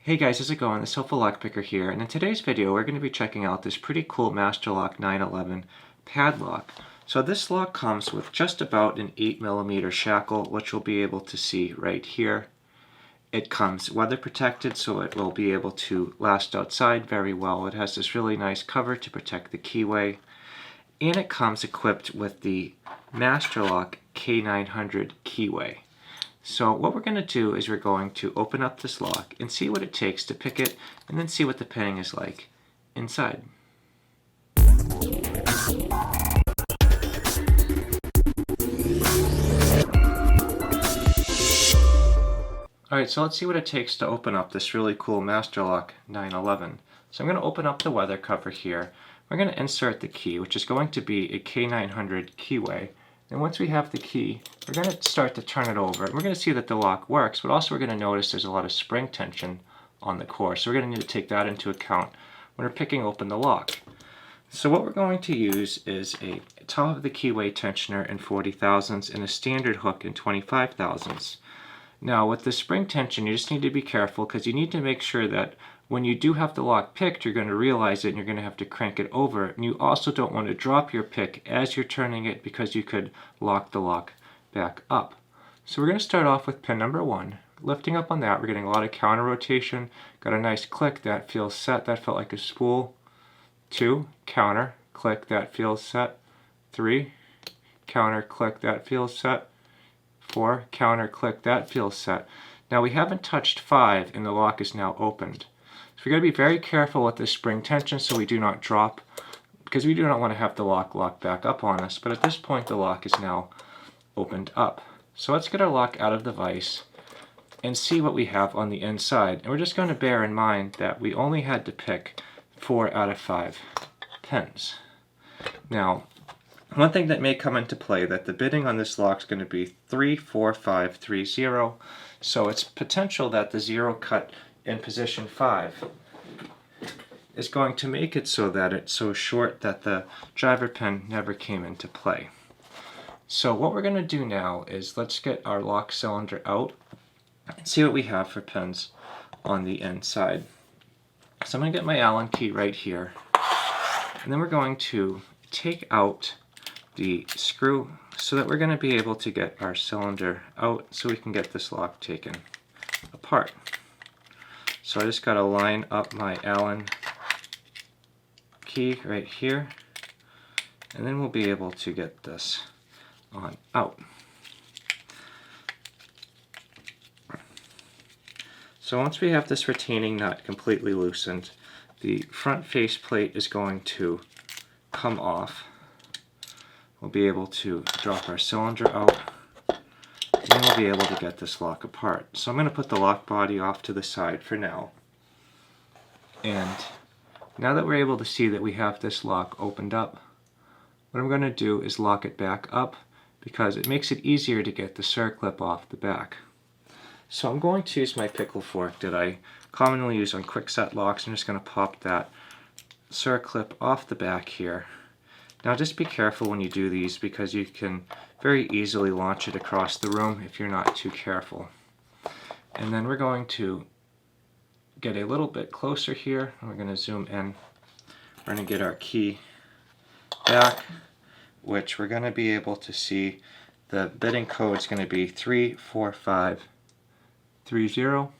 Hey guys, how's it going? It's HelpfulLockPicker here, and in today's video we're going to be checking out this pretty cool Master Lock 911 padlock. So this lock comes with just about an 8mm shackle, which you'll be able to see right here. It comes weather protected, so it will be able to last outside very well. It has this really nice cover to protect the keyway, and it comes equipped with the Master Lock K900 keyway. So what we're going to do is we're going to open up this lock and see what it takes to pick it, and then see what the pinning is like inside. Alright, so let's see what it takes to open up this really cool Master Lock 911. So I'm going to open up the weather cover here. We're going to insert the key, which is going to be a K900 keyway. And once we have the key, we're going to start to turn it over. And we're going to see that the lock works, but also we're going to notice there's a lot of spring tension on the core. So we're going to need to take that into account when we're picking open the lock. So what we're going to use is a top of the keyway tensioner in 40 thousandths and a standard hook in 25 thousandths. Now with the spring tension, you just need to be careful because you need to make sure that when you do have the lock picked, you're going to realize it and you're going to have to crank it over. And you also don't want to drop your pick as you're turning it because you could lock the lock back up. So we're going to start off with pin number 1. Lifting up on that, we're getting a lot of counter rotation. Got a nice click, that feels set, that felt like a spool. 2, counter, click, that feels set. 3, counter, click, that feels set. 4, counter, click, that feels set. Now we haven't touched 5 and the lock is now opened. So we've got to be very careful with this spring tension so we do not drop, because we do not want to have the lock back up on us. But at this point the lock is now opened up. So let's get our lock out of the vise and see what we have on the inside. And we're just going to bear in mind that we only had to pick 4 out of 5 pins. Now, one thing that may come into play, that the bidding on this lock is going to be 3, 4, 5, 3, 0. So it's potential that the 0 cut in position 5 is going to make it so that it's so short that the driver pin never came into play. So what we're going to do now is let's get our lock cylinder out and see what we have for pins on the inside. So I'm going to get my Allen key right here, and then we're going to take out the screw so that we're going to be able to get our cylinder out so we can get this lock taken apart. So I just got to line up my Allen key right here, and then we'll be able to get this on out. So once we have this retaining nut completely loosened, the front face plate is going to come off. We'll be able to drop our cylinder out, and then we'll be able to get this lock apart. So I'm going to put the lock body off to the side for now. And now that we're able to see that we have this lock opened up, what I'm going to do is lock it back up because it makes it easier to get the circlip off the back. So I'm going to use my pickle fork that I commonly use on quick set locks. I'm just going to pop that circlip off the back here. Now just be careful when you do these because you can very easily launch it across the room if you're not too careful. And then we're going to get a little bit closer here, and we're going to zoom in. We're going to get our key back, which we're going to be able to see the bidding code is going to be 34530.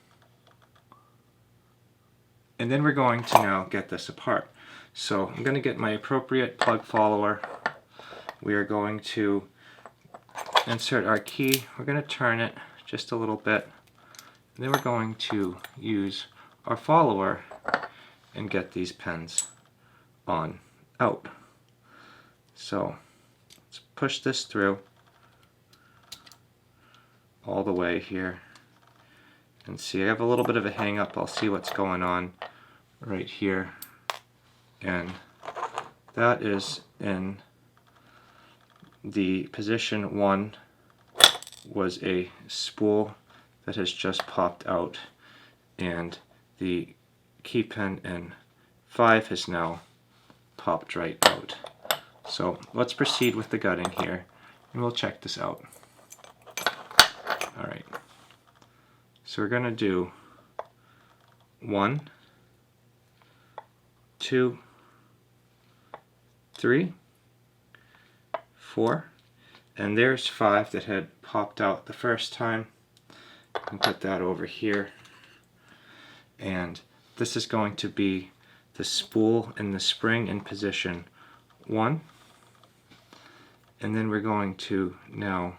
And then we're going to now get this apart. So I'm going to get my appropriate plug follower. We are going to insert our key. We're going to turn it just a little bit. And then we're going to use our follower and get these pins on out. So let's push this through all the way here. And see, I have a little bit of a hang up. I'll see what's going on right here. And that is in the position 1 was a spool that has just popped out, and the key pin in 5 has now popped right out. So let's proceed with the gutting here and we'll check this out. Alright, so we're going to do 1, 2, 3, 4, and there's 5 that had popped out the first time. And put that over here, and this is going to be the spool and the spring in position 1, and then we're going to now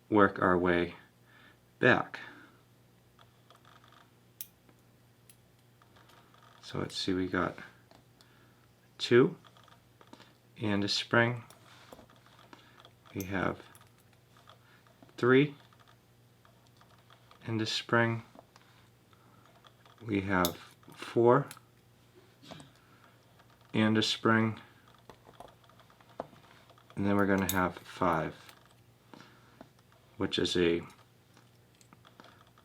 work our way back. So let's see, we got 2 and a spring, we have 3 and a spring, we have 4 and a spring, and then we're going to have 5, which is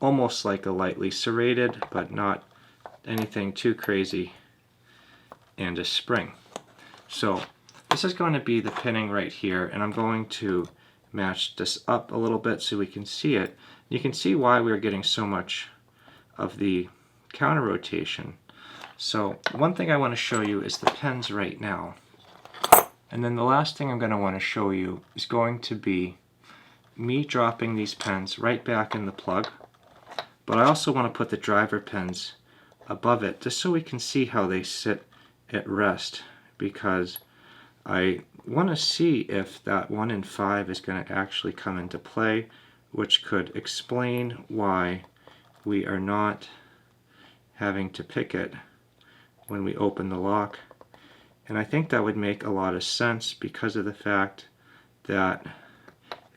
almost like a lightly serrated, but not anything too crazy, and a spring. So this is going to be the pinning right here, and I'm going to match this up a little bit so we can see it. You can see why we're getting so much of the counter rotation. So one thing I want to show you is the pins right now. And then the last thing I'm going to want to show you is going to be me dropping these pins right back in the plug. But I also want to put the driver pins above it just so we can see how they sit at rest, because I want to see if that 1 and 5 is going to actually come into play, which could explain why we are not having to pick it when we open the lock. And I think that would make a lot of sense because of the fact that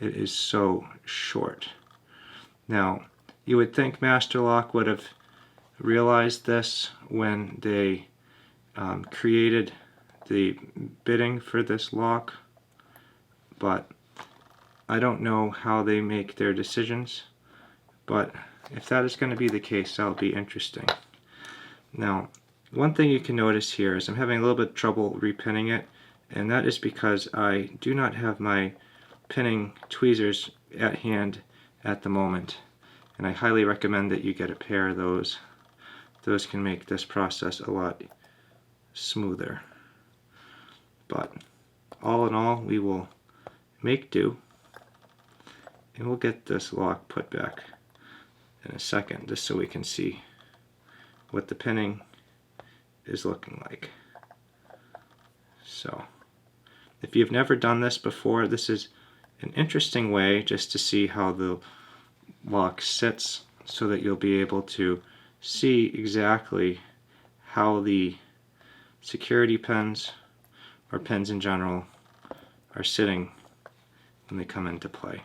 it is so short. Now, you would think Master Lock would have realized this when they created the bitting for this lock, but I don't know how they make their decisions, but if that is going to be the case, that'll be interesting. Now, one thing you can notice here is I'm having a little bit of trouble repinning it, and that is because I do not have my pinning tweezers at hand at the moment, and I highly recommend that you get a pair of those. Those can make this process a lot smoother. But all in all, we will make do, and we'll get this lock put back in a second just so we can see what the pinning is looking like. So if you've never done this before, this is an interesting way just to see how the lock sits, so that you'll be able to see exactly how the security pins, or pins in general, are sitting when they come into play.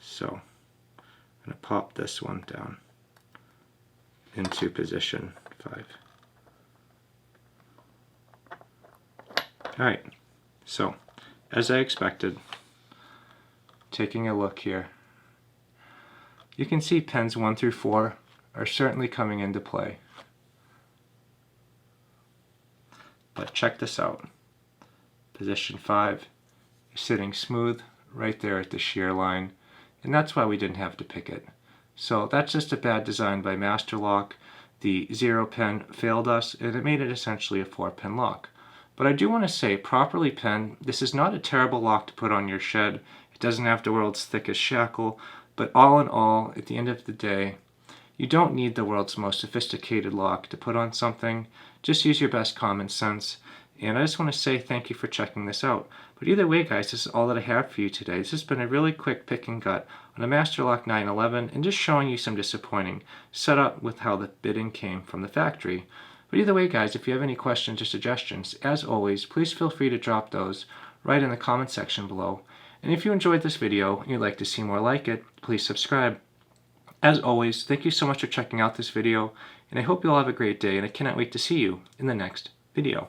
So I'm going to pop this one down into position 5. Alright, so as I expected, taking a look here, you can see pins 1 through 4 are certainly coming into play. But check this out. Position 5 is sitting smooth right there at the shear line, and that's why we didn't have to pick it. So that's just a bad design by Master Lock. The 0 pin failed us, and it made it essentially a 4-pin lock. But I do want to say, properly pinned, this is not a terrible lock to put on your shed. It doesn't have the world's thickest shackle, but all in all, at the end of the day, you don't need the world's most sophisticated lock to put on something. Just use your best common sense. And I just want to say thank you for checking this out. But either way, guys, this is all that I have for you today. This has been a really quick pick and gut on a Master Lock 911, and just showing you some disappointing setup with how the bitting came from the factory. But either way, guys, if you have any questions or suggestions, as always, please feel free to drop those right in the comment section below. And if you enjoyed this video and you'd like to see more like it, please subscribe. As always, thank you so much for checking out this video, and I hope you all have a great day, and I cannot wait to see you in the next video.